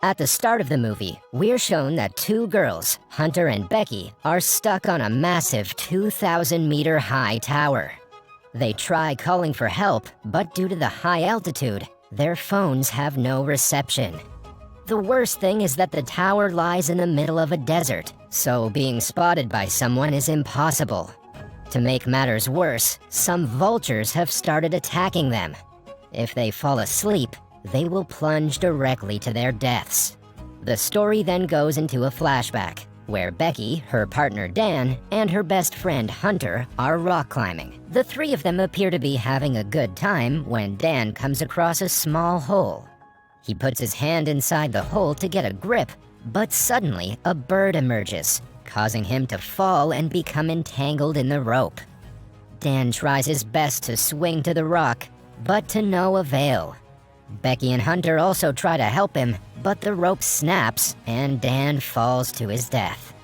At the start of the movie, we're shown that two girls, Hunter and Becky, are stuck on a massive 2,000-meter high tower. They try calling for help, but due to the high altitude, their phones have no reception. The worst thing is that the tower lies in the middle of a desert, so being spotted by someone is impossible. To make matters worse, some vultures have started attacking them. If they fall asleep, they will plunge directly to their deaths. The story then goes into a flashback, where Becky, her partner Dan, and her best friend Hunter are rock climbing. The three of them appear to be having a good time when Dan comes across a small hole. He puts his hand inside the hole to get a grip, but suddenly a bird emerges, causing him to fall and become entangled in the rope. Dan tries his best to swing to the rock, but to no avail. Becky and Hunter also try to help him, but the rope snaps and Dan falls to his death.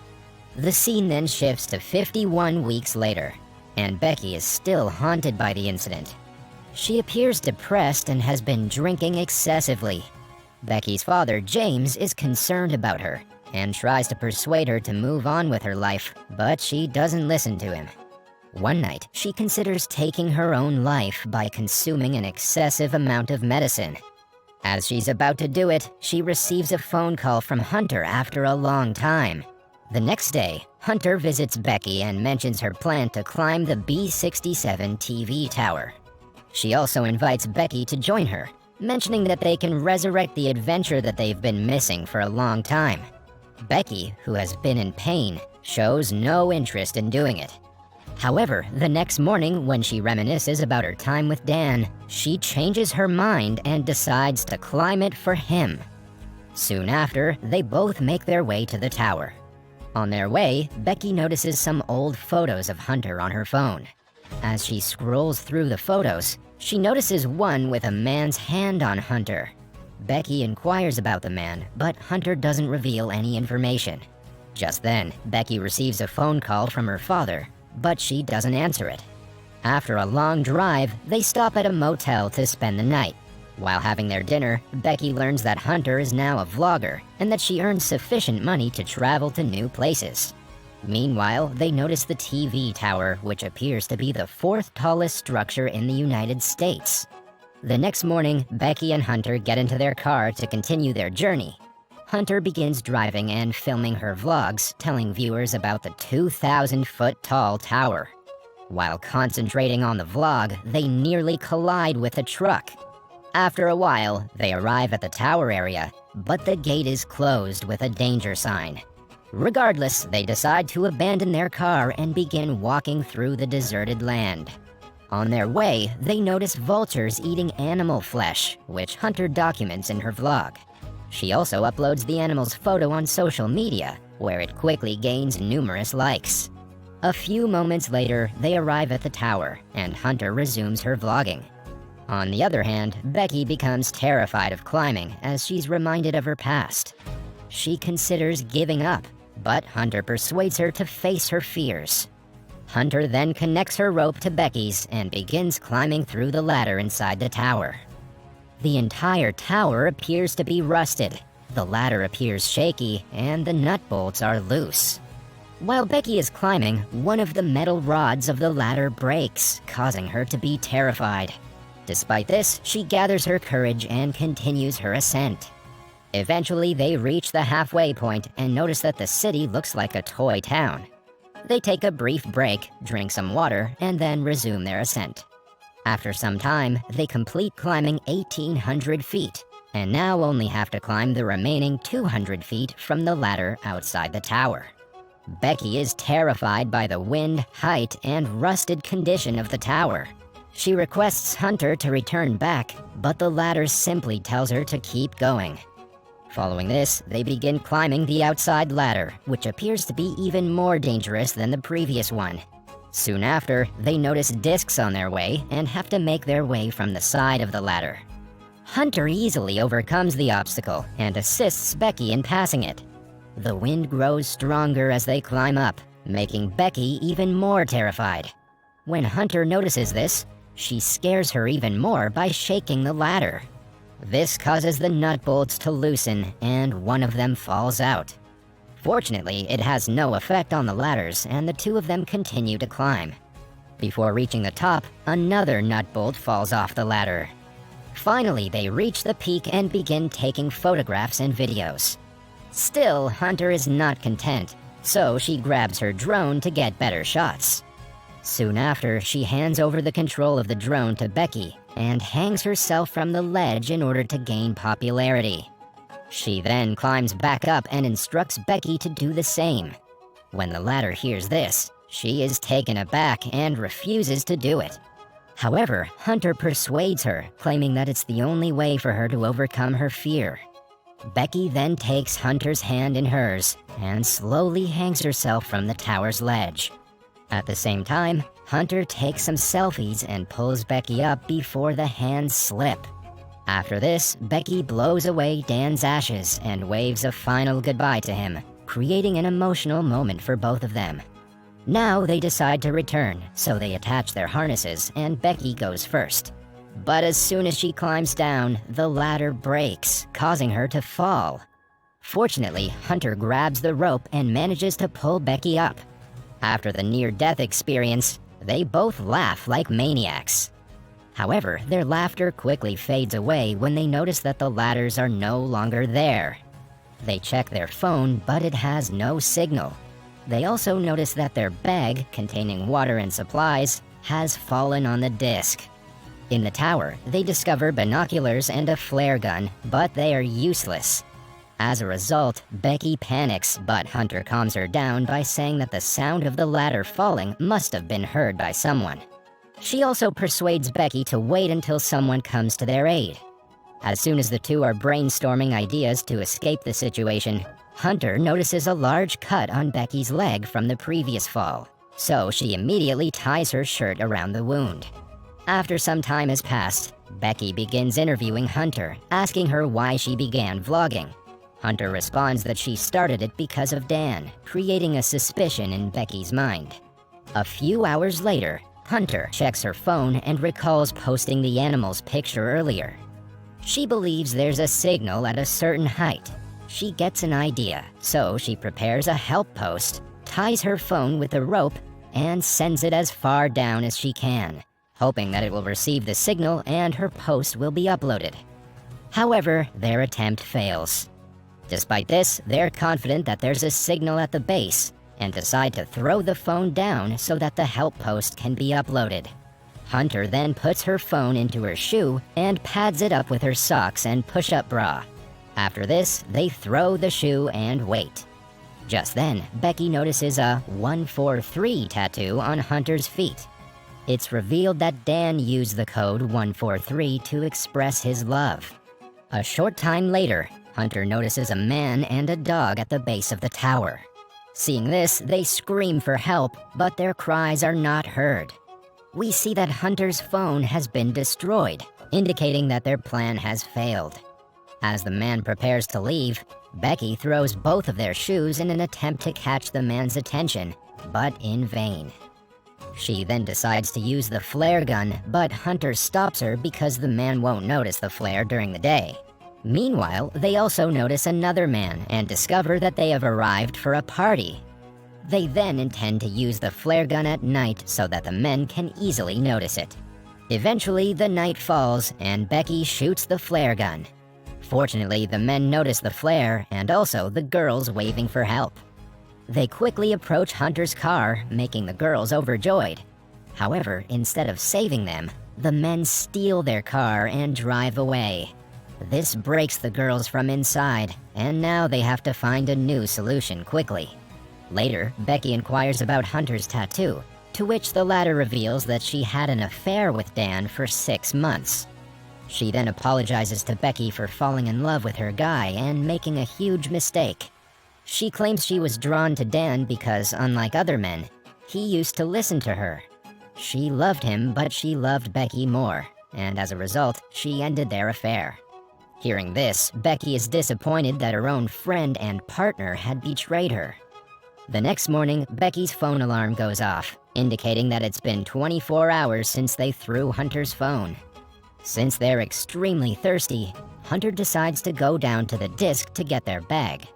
The scene then shifts to 51 weeks later, and Becky is still haunted by the incident. She appears depressed and has been drinking excessively. Becky's father, James, is concerned about her and tries to persuade her to move on with her life, but she doesn't listen to him. One night, she considers taking her own life by consuming an excessive amount of medicine. As she's about to do it, she receives a phone call from Hunter after a long time. The next day, Hunter visits Becky and mentions her plan to climb the B-67 TV tower. She also invites Becky to join her, mentioning that they can resurrect the adventure that they've been missing for a long time. Becky, who has been in pain, shows no interest in doing it. However, the next morning when she reminisces about her time with Dan, she changes her mind and decides to climb it for him. Soon after, they both make their way to the tower. On their way, Becky notices some old photos of Hunter on her phone. As she scrolls through the photos, she notices one with a man's hand on Hunter. Becky inquires about the man, but Hunter doesn't reveal any information. Just then, Becky receives a phone call from her father, but she doesn't answer it. After a long drive, they stop at a motel to spend the night. While having their dinner, Becky learns that Hunter is now a vlogger and that she earns sufficient money to travel to new places. Meanwhile, they notice the TV tower, which appears to be the fourth tallest structure in the United States. The next morning, Becky and Hunter get into their car to continue their journey. Hunter begins driving and filming her vlogs, telling viewers about the 2,000-foot-tall tower. While concentrating on the vlog, they nearly collide with a truck. After a while, they arrive at the tower area, but the gate is closed with a danger sign. Regardless, they decide to abandon their car and begin walking through the deserted land. On their way, they notice vultures eating animal flesh, which Hunter documents in her vlog. She also uploads the animal's photo on social media, where it quickly gains numerous likes. A few moments later, they arrive at the tower, and Hunter resumes her vlogging. On the other hand, Becky becomes terrified of climbing as she's reminded of her past. She considers giving up, but Hunter persuades her to face her fears. Hunter then connects her rope to Becky's and begins climbing through the ladder inside the tower. The entire tower appears to be rusted, the ladder appears shaky, and the nut bolts are loose. While Becky is climbing, one of the metal rods of the ladder breaks, causing her to be terrified. Despite this, she gathers her courage and continues her ascent. Eventually, they reach the halfway point and notice that the city looks like a toy town. They take a brief break, drink some water, and then resume their ascent. After some time, they complete climbing 1,800 feet, and now only have to climb the remaining 200 feet from the ladder outside the tower. Becky is terrified by the wind, height, and rusted condition of the tower. She requests Hunter to return back, but the ladder simply tells her to keep going. Following this, they begin climbing the outside ladder, which appears to be even more dangerous than the previous one. Soon after, they notice discs on their way and have to make their way from the side of the ladder. Hunter easily overcomes the obstacle and assists Becky in passing it. The wind grows stronger as they climb up, making Becky even more terrified. When Hunter notices this, she scares her even more by shaking the ladder. This causes the nut bolts to loosen, and one of them falls out. Fortunately, it has no effect on the ladders, and the two of them continue to climb. Before reaching the top, another nut bolt falls off the ladder. Finally, they reach the peak and begin taking photographs and videos. Still, Hunter is not content, so she grabs her drone to get better shots. Soon after, she hands over the control of the drone to Becky and hangs herself from the ledge in order to gain popularity. She then climbs back up and instructs Becky to do the same. When the latter hears this, she is taken aback and refuses to do it. However, Hunter persuades her, claiming that it's the only way for her to overcome her fear. Becky then takes Hunter's hand in hers and slowly hangs herself from the tower's ledge. At the same time, Hunter takes some selfies and pulls Becky up before the hands slip. After this, Becky blows away Dan's ashes and waves a final goodbye to him, creating an emotional moment for both of them. Now they decide to return, so they attach their harnesses and Becky goes first. But as soon as she climbs down, the ladder breaks, causing her to fall. Fortunately, Hunter grabs the rope and manages to pull Becky up. After the near-death experience, they both laugh like maniacs. However, their laughter quickly fades away when they notice that the ladders are no longer there. They check their phone, but it has no signal. They also notice that their bag, containing water and supplies, has fallen on the disc. In the tower, they discover binoculars and a flare gun, but they are useless. As a result, Becky panics, but Hunter calms her down by saying that the sound of the ladder falling must have been heard by someone. She also persuades Becky to wait until someone comes to their aid. As soon as the two are brainstorming ideas to escape the situation, Hunter notices a large cut on Becky's leg from the previous fall, so she immediately ties her shirt around the wound. After some time has passed, Becky begins interviewing Hunter, asking her why she began vlogging. Hunter responds that she started it because of Dan, creating a suspicion in Becky's mind. A few hours later, Hunter checks her phone and recalls posting the animal's picture earlier. She believes there's a signal at a certain height. She gets an idea, so she prepares a help post, ties her phone with a rope, and sends it as far down as she can, hoping that it will receive the signal and her post will be uploaded. However, their attempt fails. Despite this, they're confident that there's a signal at the base, and decide to throw the phone down so that the help post can be uploaded. Hunter then puts her phone into her shoe and pads it up with her socks and push-up bra. After this, they throw the shoe and wait. Just then, Becky notices a 143 tattoo on Hunter's feet. It's revealed that Dan used the code 143 to express his love. A short time later, Hunter notices a man and a dog at the base of the tower. Seeing this, they scream for help, but their cries are not heard. We see that Hunter's phone has been destroyed, indicating that their plan has failed. As the man prepares to leave, Becky throws both of their shoes in an attempt to catch the man's attention, but in vain. She then decides to use the flare gun, but Hunter stops her because the man won't notice the flare during the day. Meanwhile, they also notice another man and discover that they have arrived for a party. They then intend to use the flare gun at night so that the men can easily notice it. Eventually, the night falls and Becky shoots the flare gun. Fortunately, the men notice the flare and also the girls waving for help. They quickly approach Hunter's car, making the girls overjoyed. However, instead of saving them, the men steal their car and drive away. This breaks the girls from inside, and now they have to find a new solution quickly. Later, Becky inquires about Hunter's tattoo, to which the latter reveals that she had an affair with Dan for 6 months. She then apologizes to Becky for falling in love with her guy and making a huge mistake. She claims she was drawn to Dan because, unlike other men, he used to listen to her. She loved him, but she loved Becky more, and as a result, she ended their affair. Hearing this, Becky is disappointed that her own friend and partner had betrayed her. The next morning, Becky's phone alarm goes off, indicating that it's been 24 hours since they threw Hunter's phone. Since they're extremely thirsty, Hunter decides to go down to the disc to get their bag.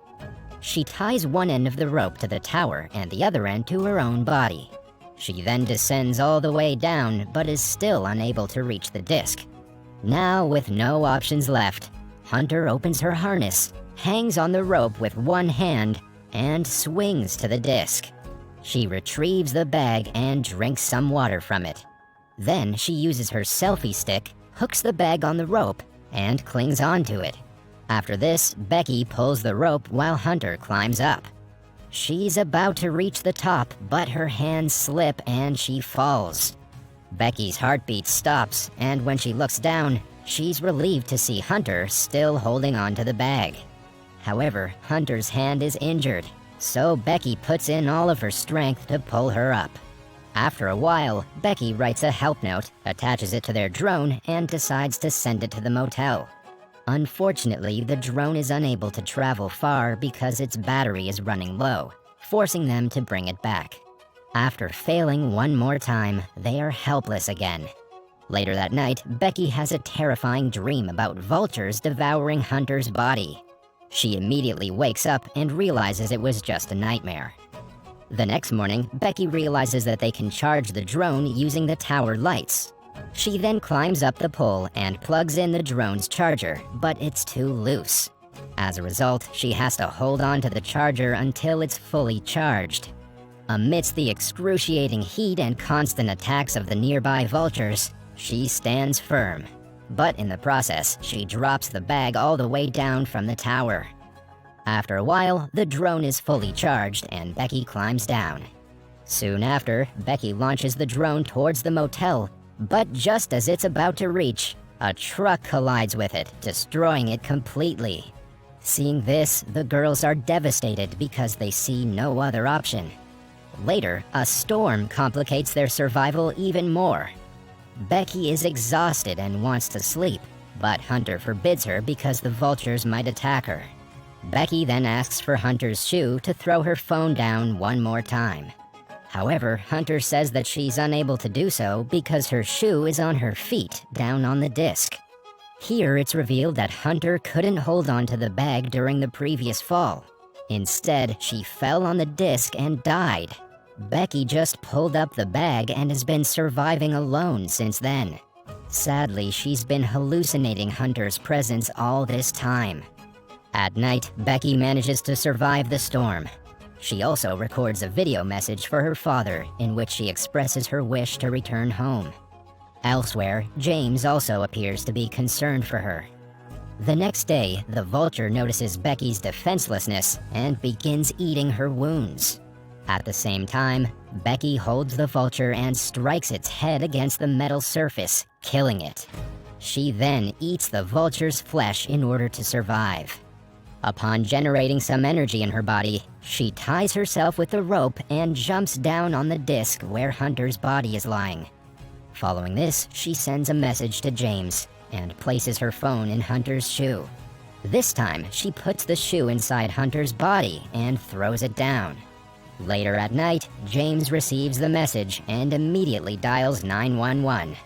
She ties one end of the rope to the tower and the other end to her own body. She then descends all the way down, but is still unable to reach the disc. Now, with no options left, Hunter opens her harness, hangs on the rope with one hand, and swings to the disc. She retrieves the bag and drinks some water from it. Then she uses her selfie stick, hooks the bag on the rope, and clings onto it. After this, Becky pulls the rope while Hunter climbs up. She's about to reach the top, but her hands slip and she falls. Becky's heartbeat stops, and when she looks down, she's relieved to see Hunter still holding onto the bag. However, Hunter's hand is injured, so Becky puts in all of her strength to pull her up. After a while, Becky writes a help note, attaches it to their drone, and decides to send it to the motel. Unfortunately, the drone is unable to travel far because its battery is running low, forcing them to bring it back. After failing one more time, they are helpless again. Later that night, Becky has a terrifying dream about vultures devouring Hunter's body. She immediately wakes up and realizes it was just a nightmare. The next morning, Becky realizes that they can charge the drone using the tower lights. She then climbs up the pole and plugs in the drone's charger, but it's too loose. As a result, she has to hold on to the charger until it's fully charged. Amidst the excruciating heat and constant attacks of the nearby vultures, she stands firm. But in the process, she drops the bag all the way down from the tower. After a while, the drone is fully charged and Becky climbs down. Soon after, Becky launches the drone towards the motel, but just as it's about to reach, a truck collides with it, destroying it completely. Seeing this, the girls are devastated because they see no other option. Later, a storm complicates their survival even more. Becky is exhausted and wants to sleep, but Hunter forbids her because the vultures might attack her. Becky then asks for Hunter's shoe to throw her phone down one more time. However, Hunter says that she's unable to do so because her shoe is on her feet, down on the disc. Here it's revealed that Hunter couldn't hold on to the bag during the previous fall. Instead, she fell on the disc and died. Becky just pulled up the bag and has been surviving alone since then. Sadly, she's been hallucinating Hunter's presence all this time. At night, Becky manages to survive the storm. She also records a video message for her father in which she expresses her wish to return home. Elsewhere, James also appears to be concerned for her. The next day, the vulture notices Becky's defenselessness and begins eating her wounds. At the same time, Becky holds the vulture and strikes its head against the metal surface, killing it. She then eats the vulture's flesh in order to survive. Upon generating some energy in her body, she ties herself with a rope and jumps down on the disc where Hunter's body is lying. Following this, she sends a message to James and places her phone in Hunter's shoe. This time, she puts the shoe inside Hunter's body and throws it down. Later at night, James receives the message and immediately dials 911.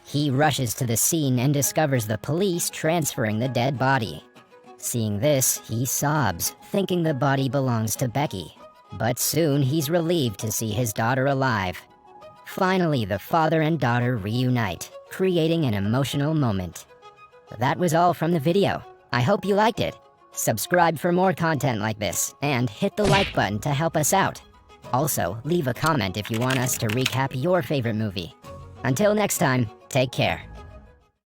He rushes to the scene and discovers the police transferring the dead body. Seeing this, he sobs, thinking the body belongs to Becky. But soon he's relieved to see his daughter alive. Finally, the father and daughter reunite, creating an emotional moment. That was all from the video. I hope you liked it. Subscribe for more content like this, and hit the like button to help us out. Also, leave a comment if you want us to recap your favorite movie. Until next time, take care.